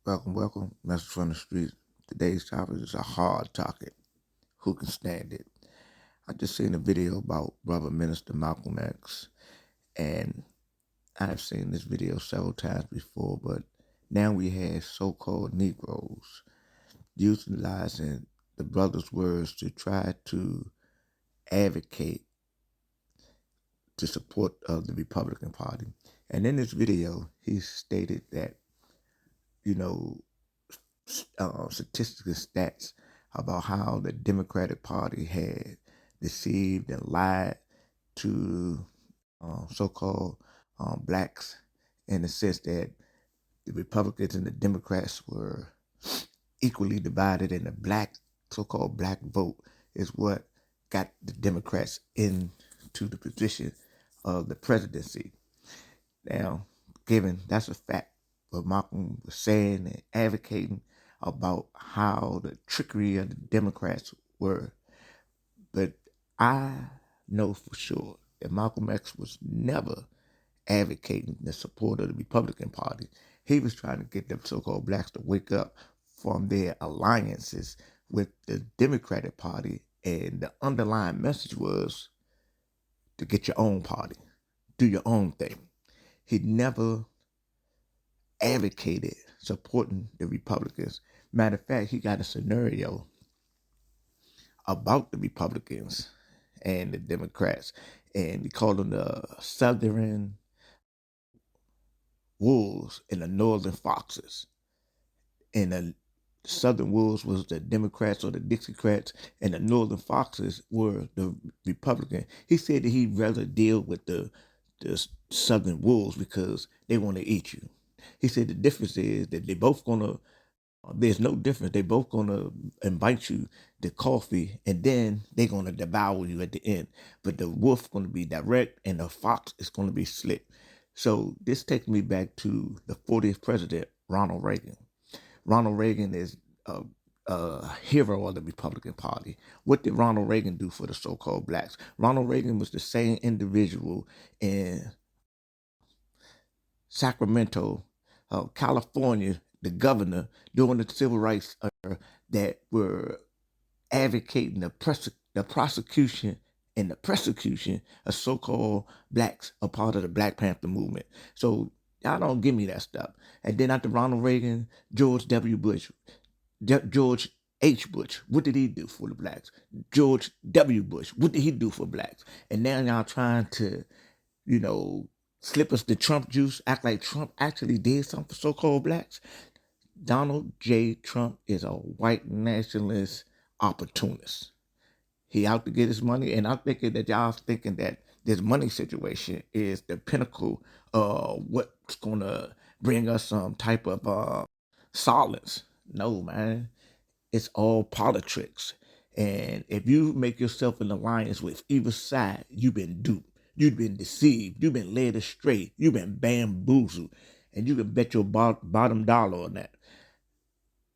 Welcome. Message from the street. Today's topic is a hard topic. Who can stand it? I just seen a video about Brother Minister Malcolm X, and I've seen this video several times before, but now we have so-called Negroes utilizing the brother's words to try to advocate to support of the Republican Party. And in this video, he stated that, you know, statistical stats about how the Democratic Party had deceived and lied to so-called blacks, in the sense that the Republicans and the Democrats were equally divided, and the so-called black vote is what got the Democrats into the position of the presidency. Now, given that's a fact, what Malcolm was saying and advocating about how the trickery of the Democrats were. But I know for sure that Malcolm X was never advocating the support of the Republican Party. He was trying to get them so-called blacks to wake up from their alliances with the Democratic Party, and the underlying message was to get your own party, do your own thing. He never advocated supporting the Republicans. Matter of fact, he got a scenario about the Republicans and the Democrats, and he called them the Southern wolves and the Northern foxes. And the Southern wolves was the Democrats or the Dixiecrats, and the Northern foxes were the Republican. He said that he'd rather deal with the Southern wolves because they want to eat you. He said the difference is that there's no difference. They both gonna invite you to coffee, and then they're gonna devour you at the end. But the wolf gonna be direct, and the fox is gonna be slick. So this takes me back to the 40th president, Ronald Reagan. Ronald Reagan is a hero of the Republican Party. What did Ronald Reagan do for the so-called blacks? Ronald Reagan was the same individual in Sacramento, California, the governor during the civil rights era, that were advocating the prosecution and the persecution of so-called blacks, a part of the Black Panther movement. So y'all don't give me that stuff. And then after Ronald Reagan, George W. Bush, George H. Bush, what did he do for the blacks? George W. Bush, what did he do for blacks? And now y'all trying to, slip us the Trump juice, act like Trump actually did something for so-called blacks. Donald J. Trump is a white nationalist opportunist. He out to get his money, and I'm thinking that y'all thinking that this money situation is the pinnacle of what's gonna bring us some type of solace. No, man, it's all politics. And if you make yourself an alliance with either side, you've been duped. You've been deceived. You've been led astray. You've been bamboozled. And you can bet your bottom dollar on that.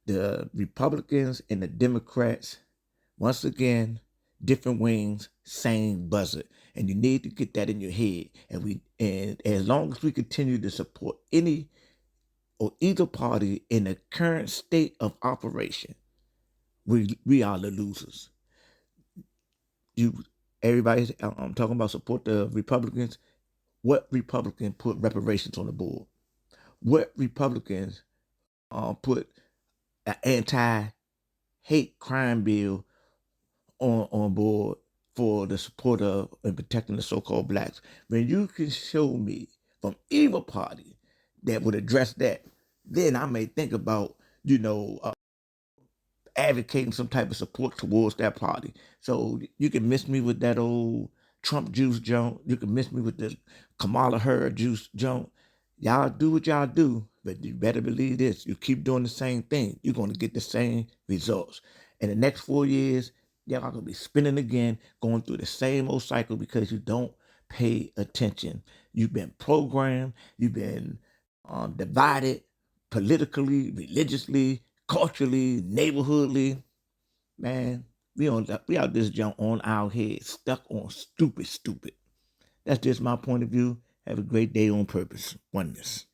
The Republicans and the Democrats, once again, different wings, same buzzer. And you need to get that in your head. And as long as we continue to support any or either party in the current state of operation, we are the losers. Everybody's talking about support the Republicans. What Republican put reparations on the board? What Republicans put an anti-hate crime bill on board for the support of and protecting the so-called blacks? When you can show me from either party that would address that, then I may think about, advocating some type of support towards that party. So you can miss me with that old Trump juice junk. You can miss me with the Kamala Harris juice junk. Y'all do what y'all do, but you better believe this. You keep doing the same thing, you're going to get the same results. In the next 4 years, y'all going to be spinning again, going through the same old cycle because you don't pay attention. You've been programmed. You've been divided politically, religiously, culturally, neighborhoodly. Man, we out this junk on our head, stuck on stupid. That's just my point of view. Have a great day on purpose. Oneness.